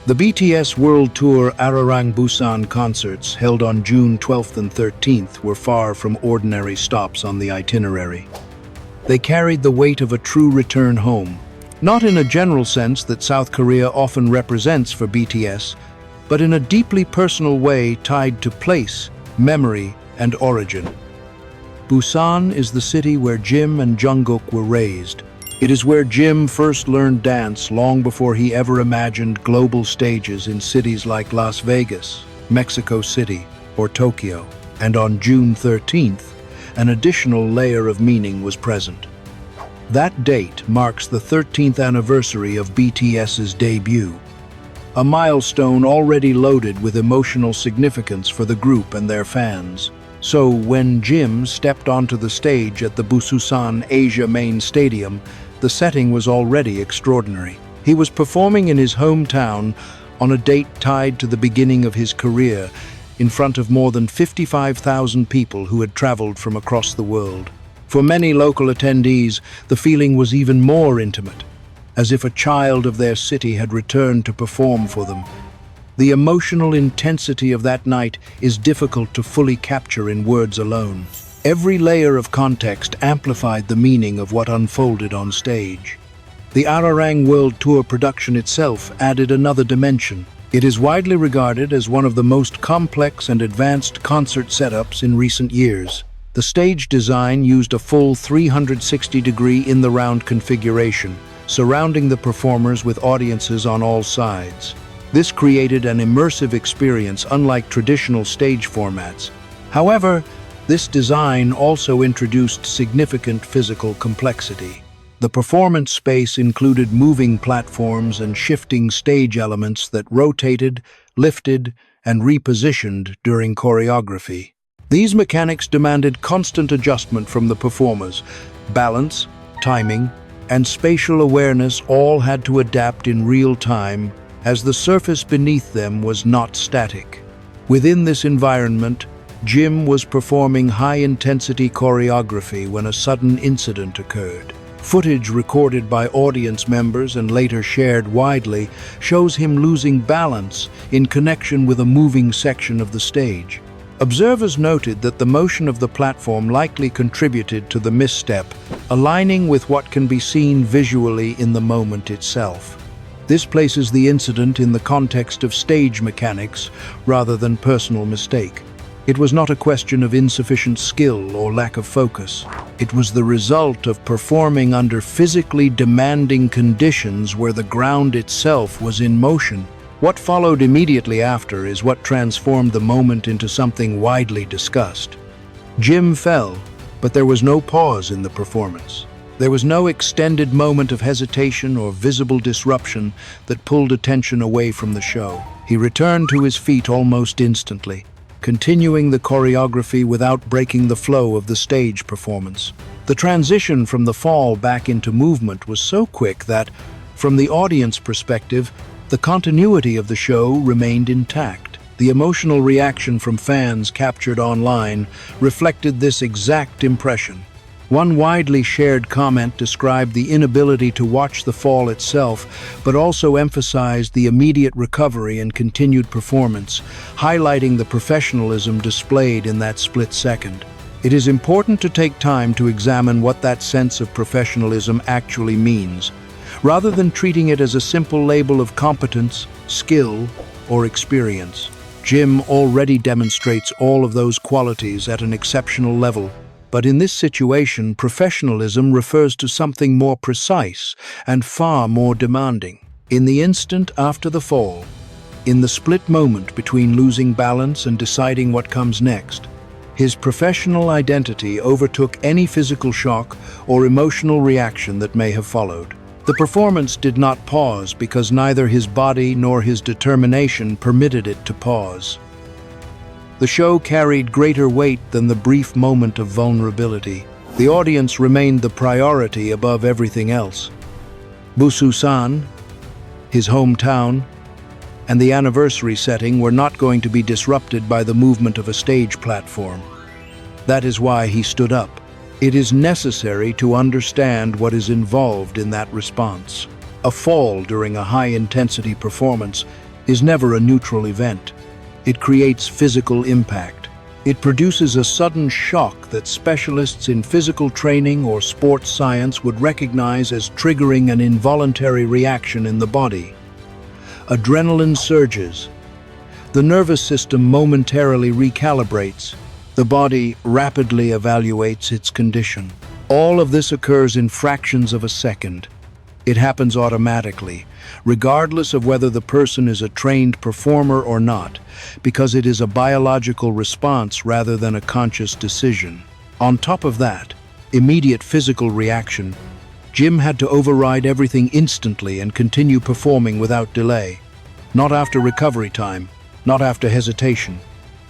The BTS World Tour Ararang Busan concerts, held on June 12th and 13th, were far from ordinary stops on the itinerary. They carried the weight of a true return home, not in a general sense that South Korea often represents for BTS, but in a deeply personal way tied to place, memory, and origin. Busan is the city where Jim and Jungkook were raised. It is where Jim first learned dance long before he ever imagined global stages in cities like Las Vegas, Mexico City, or Tokyo. And on June 13th, an additional layer of meaning was present. That date marks the 13th anniversary of BTS's debut, a milestone already loaded with emotional significance for the group and their fans. So when Jim stepped onto the stage at the Busan Asia Main Stadium, the setting was already extraordinary. He was performing in his hometown on a date tied to the beginning of his career, in front of more than 55,000 people who had traveled from across the world. For many local attendees, the feeling was even more intimate, as if a child of their city had returned to perform for them. The emotional intensity of that night is difficult to fully capture in words alone. Every layer of context amplified the meaning of what unfolded on stage. The Ararang World Tour production itself added another dimension. It is widely regarded as one of the most complex and advanced concert setups in recent years. The stage design used a full 360-degree in-the-round configuration, surrounding the performers with audiences on all sides. This created an immersive experience unlike traditional stage formats. However, this design also introduced significant physical complexity. The performance space included moving platforms and shifting stage elements that rotated, lifted, and repositioned during choreography. These mechanics demanded constant adjustment from the performers. Balance, timing, and spatial awareness all had to adapt in real time, as the surface beneath them was not static. Within this environment, Jim was performing high-intensity choreography when a sudden incident occurred. Footage recorded by audience members and later shared widely shows him losing balance in connection with a moving section of the stage. Observers noted that the motion of the platform likely contributed to the misstep, aligning with what can be seen visually in the moment itself. This places the incident in the context of stage mechanics rather than personal mistake. It was not a question of insufficient skill or lack of focus. It was the result of performing under physically demanding conditions where the ground itself was in motion. What followed immediately after is what transformed the moment into something widely discussed. Jim fell, but there was no pause in the performance. There was no extended moment of hesitation or visible disruption that pulled attention away from the show. He returned to his feet almost instantly, continuing the choreography without breaking the flow of the stage performance. The transition from the fall back into movement was so quick that, from the audience perspective, the continuity of the show remained intact. The emotional reaction from fans captured online reflected this exact impression. One widely shared comment described the inability to watch the fall itself, but also emphasized the immediate recovery and continued performance, highlighting the professionalism displayed in that split second. It is important to take time to examine what that sense of professionalism actually means, rather than treating it as a simple label of competence, skill, or experience. Jim already demonstrates all of those qualities at an exceptional level. But in this situation, professionalism refers to something more precise and far more demanding. In the instant after the fall, in the split moment between losing balance and deciding what comes next, his professional identity overtook any physical shock or emotional reaction that may have followed. The performance did not pause because neither his body nor his determination permitted it to pause. The show carried greater weight than the brief moment of vulnerability. The audience remained the priority above everything else. Busan, his hometown, and the anniversary setting were not going to be disrupted by the movement of a stage platform. That is why he stood up. It is necessary to understand what is involved in that response. A fall during a high-intensity performance is never a neutral event. It creates physical impact. It produces a sudden shock that specialists in physical training or sports science would recognize as triggering an involuntary reaction in the body. Adrenaline surges. The nervous system momentarily recalibrates. The body rapidly evaluates its condition. All of this occurs in fractions of a second. It happens automatically, regardless of whether the person is a trained performer or not, because it is a biological response rather than a conscious decision. On top of that, immediate physical reaction, Jim had to override everything instantly and continue performing without delay. Not after recovery time, not after hesitation.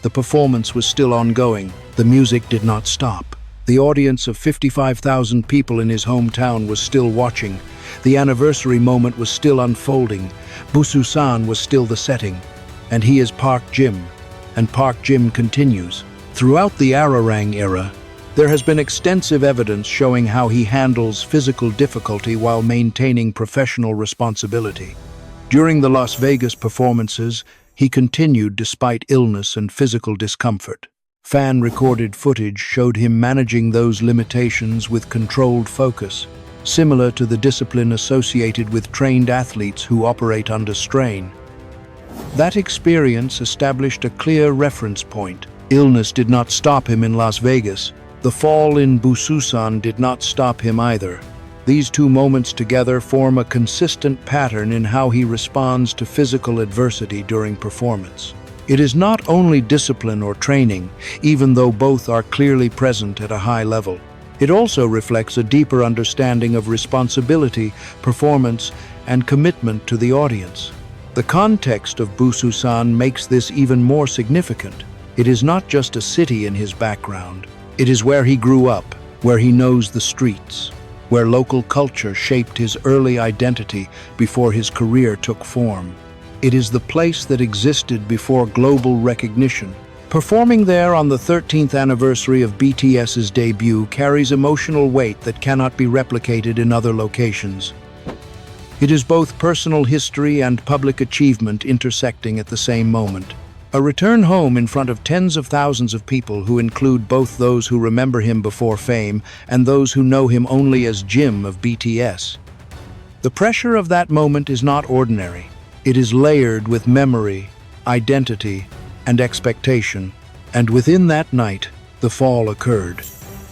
The performance was still ongoing. The music did not stop. The audience of 55,000 people in his hometown was still watching. The anniversary moment was still unfolding. Busan was still the setting. And he is Park Jim. And Park Jim continues. Throughout the Ararang era, there has been extensive evidence showing how he handles physical difficulty while maintaining professional responsibility. During the Las Vegas performances, he continued despite illness and physical discomfort. Fan-recorded footage showed him managing those limitations with controlled focus, similar to the discipline associated with trained athletes who operate under strain. That experience established a clear reference point. Illness did not stop him in Las Vegas. The fall in Busan did not stop him either. These two moments together form a consistent pattern in how he responds to physical adversity during performance. It is not only discipline or training, even though both are clearly present at a high level. It also reflects a deeper understanding of responsibility, performance, and commitment to the audience. The context of Busan makes this even more significant. It is not just a city in his background. It is where he grew up, where he knows the streets, where local culture shaped his early identity before his career took form. It is the place that existed before global recognition. Performing there on the 13th anniversary of BTS's debut carries emotional weight that cannot be replicated in other locations. It is both personal history and public achievement intersecting at the same moment. A return home in front of tens of thousands of people who include both those who remember him before fame and those who know him only as Jim of BTS. The pressure of that moment is not ordinary. It is layered with memory, identity, and expectation. And within that night, the fall occurred.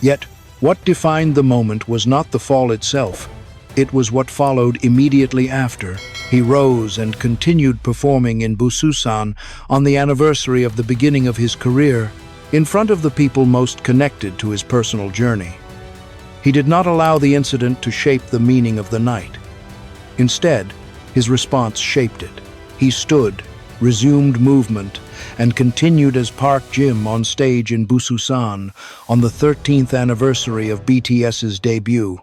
Yet, what defined the moment was not the fall itself. It was what followed immediately after. He rose and continued performing in Busan on the anniversary of the beginning of his career, in front of the people most connected to his personal journey. He did not allow the incident to shape the meaning of the night. Instead, his response shaped it. He stood, resumed movement, and continued as Park Jim on stage in Busan on the 13th anniversary of BTS's debut.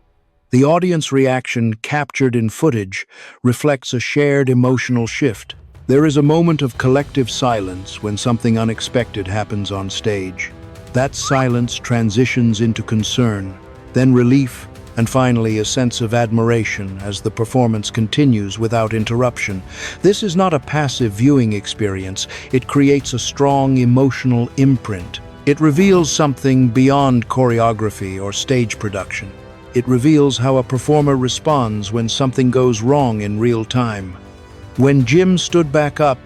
The audience reaction, captured in footage, reflects a shared emotional shift. There is a moment of collective silence when something unexpected happens on stage. That silence transitions into concern, then relief, and finally a sense of admiration as the performance continues without interruption. This is not a passive viewing experience. It creates a strong emotional imprint. It reveals something beyond choreography or stage production. It reveals how a performer responds when something goes wrong in real time. When Jim stood back up,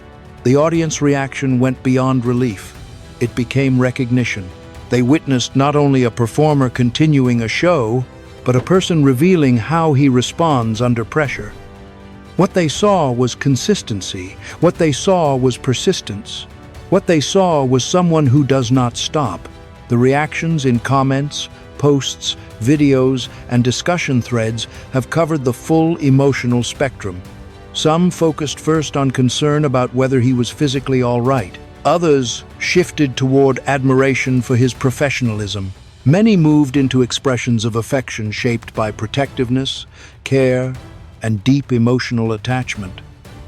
the audience reaction went beyond relief. It became recognition. They witnessed not only a performer continuing a show, but a person revealing how he responds under pressure. What they saw was consistency. What they saw was persistence. What they saw was someone who does not stop. The reactions in comments, posts, videos, and discussion threads have covered the full emotional spectrum. Some focused first on concern about whether he was physically all right. Others shifted toward admiration for his professionalism. Many moved into expressions of affection shaped by protectiveness, care, and deep emotional attachment.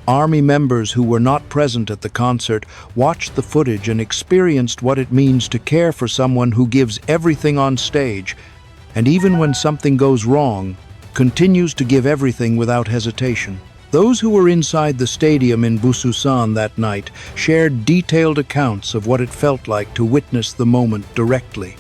Army members who were not present at the concert watched the footage and experienced what it means to care for someone who gives everything on stage. And even when something goes wrong, continues to give everything without hesitation. Those who were inside the stadium in Busan that night shared detailed accounts of what it felt like to witness the moment directly.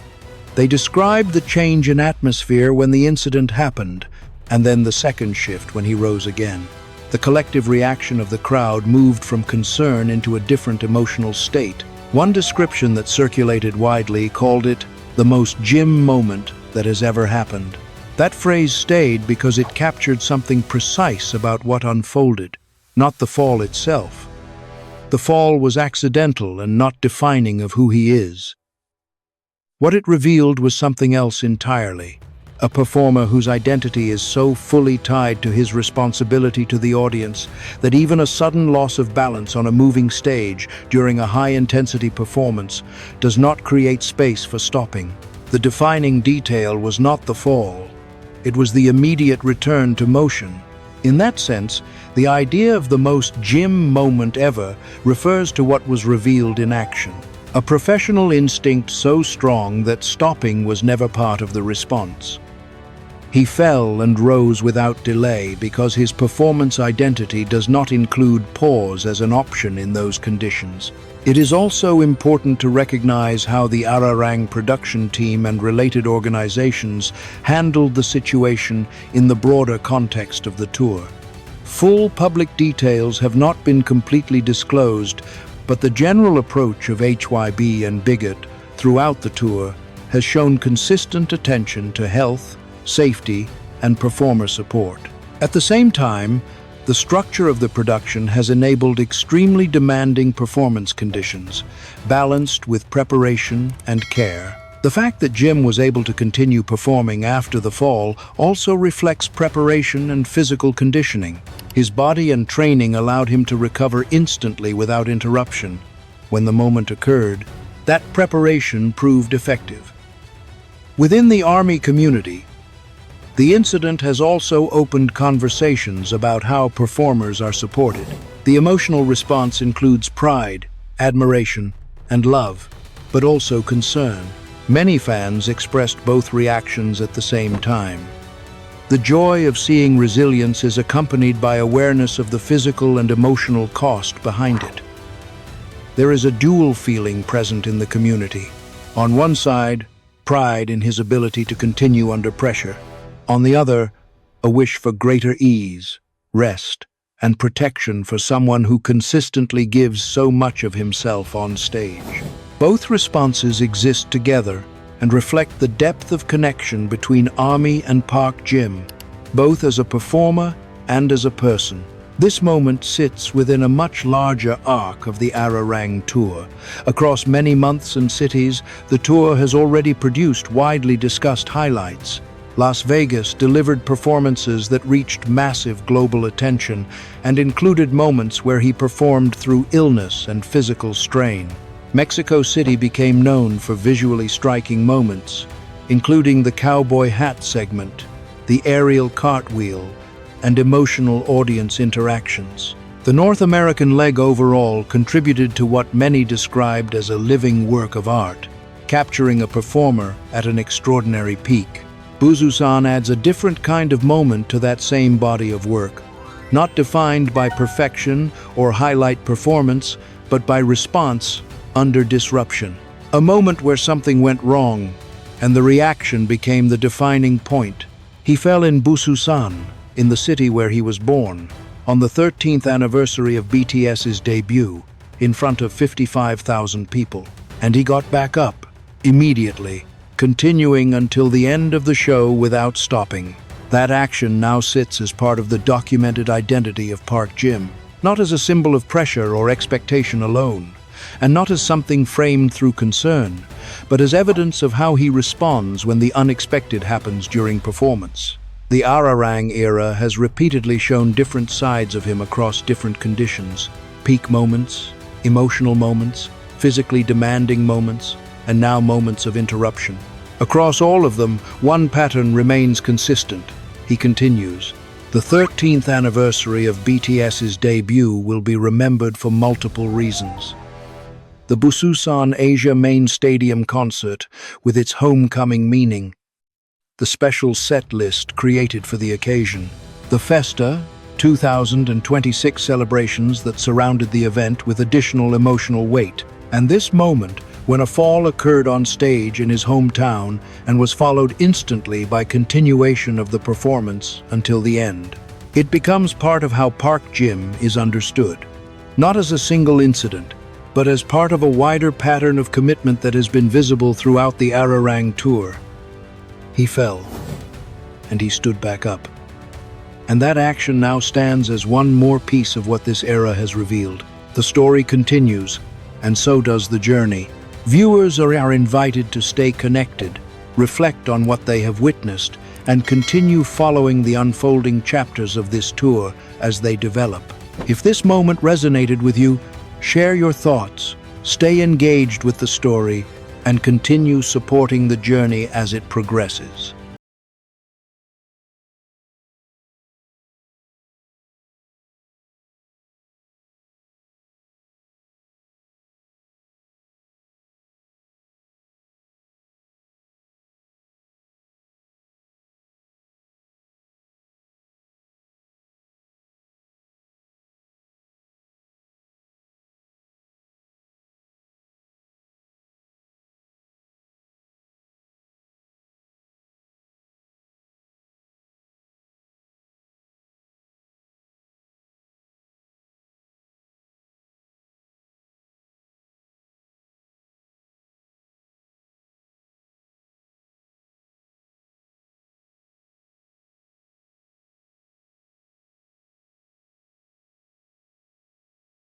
They described the change in atmosphere when the incident happened, and then the second shift when he rose again. The collective reaction of the crowd moved from concern into a different emotional state. One description that circulated widely called it the most Jim moment that has ever happened. That phrase stayed because it captured something precise about what unfolded, not the fall itself. The fall was accidental and not defining of who he is. What it revealed was something else entirely. A performer whose identity is so fully tied to his responsibility to the audience that even a sudden loss of balance on a moving stage during a high-intensity performance does not create space for stopping. The defining detail was not the fall. It was the immediate return to motion. In that sense, the idea of the most Jim moment ever refers to what was revealed in action. A professional instinct so strong that stopping was never part of the response. He fell and rose without delay because his performance identity does not include pause as an option in those conditions. It is also important to recognize how the Ararang production team and related organizations handled the situation in the broader context of the tour. Full public details have not been completely disclosed, but the general approach of HYB and Bigot throughout the tour has shown consistent attention to health, safety, and performer support. At the same time, the structure of the production has enabled extremely demanding performance conditions, balanced with preparation and care. The fact that Jim was able to continue performing after the fall also reflects preparation and physical conditioning. His body and training allowed him to recover instantly without interruption. When the moment occurred, that preparation proved effective. Within the Army community, the incident has also opened conversations about how performers are supported. The emotional response includes pride, admiration, and love, but also concern. Many fans expressed both reactions at the same time. The joy of seeing resilience is accompanied by awareness of the physical and emotional cost behind it. There is a dual feeling present in the community. On one side, pride in his ability to continue under pressure. On the other, a wish for greater ease, rest, and protection for someone who consistently gives so much of himself on stage. Both responses exist together and reflect the depth of connection between Army and Park Jim, both as a performer and as a person. This moment sits within a much larger arc of the Ararang tour. Across many months and cities, the tour has already produced widely discussed highlights. Las Vegas delivered performances that reached massive global attention and included moments where he performed through illness and physical strain. Mexico City became known for visually striking moments, including the cowboy hat segment, the aerial cartwheel, and emotional audience interactions. The North American leg overall contributed to what many described as a living work of art, capturing a performer at an extraordinary peak. Busan adds a different kind of moment to that same body of work, not defined by perfection or highlight performance, but by response under disruption. A moment where something went wrong, and the reaction became the defining point. He fell in Busan, in the city where he was born, on the 13th anniversary of BTS's debut, in front of 55,000 people. And he got back up, immediately, continuing until the end of the show without stopping. That action now sits as part of the documented identity of Park Jim, not as a symbol of pressure or expectation alone, and not as something framed through concern, but as evidence of how he responds when the unexpected happens during performance. The Ararang era has repeatedly shown different sides of him across different conditions: peak moments, emotional moments, physically demanding moments, and now moments of interruption. Across all of them, one pattern remains consistent. He continues. The 13th anniversary of BTS's debut will be remembered for multiple reasons. The Busan Asia Main Stadium concert, with its homecoming meaning. the special set list created for the occasion. The Festa 2026 celebrations that surrounded the event with additional emotional weight. And this moment, when a fall occurred on stage in his hometown and was followed instantly by continuation of the performance until the end. It becomes part of how Park Jim is understood, not as a single incident, but as part of a wider pattern of commitment that has been visible throughout the Arirang tour. He fell, and he stood back up. And that action now stands as one more piece of what this era has revealed. The story continues, and so does the journey. Viewers are invited to stay connected, reflect on what they have witnessed, and continue following the unfolding chapters of this tour as they develop. If this moment resonated with you, share your thoughts, stay engaged with the story, and continue supporting the journey as it progresses.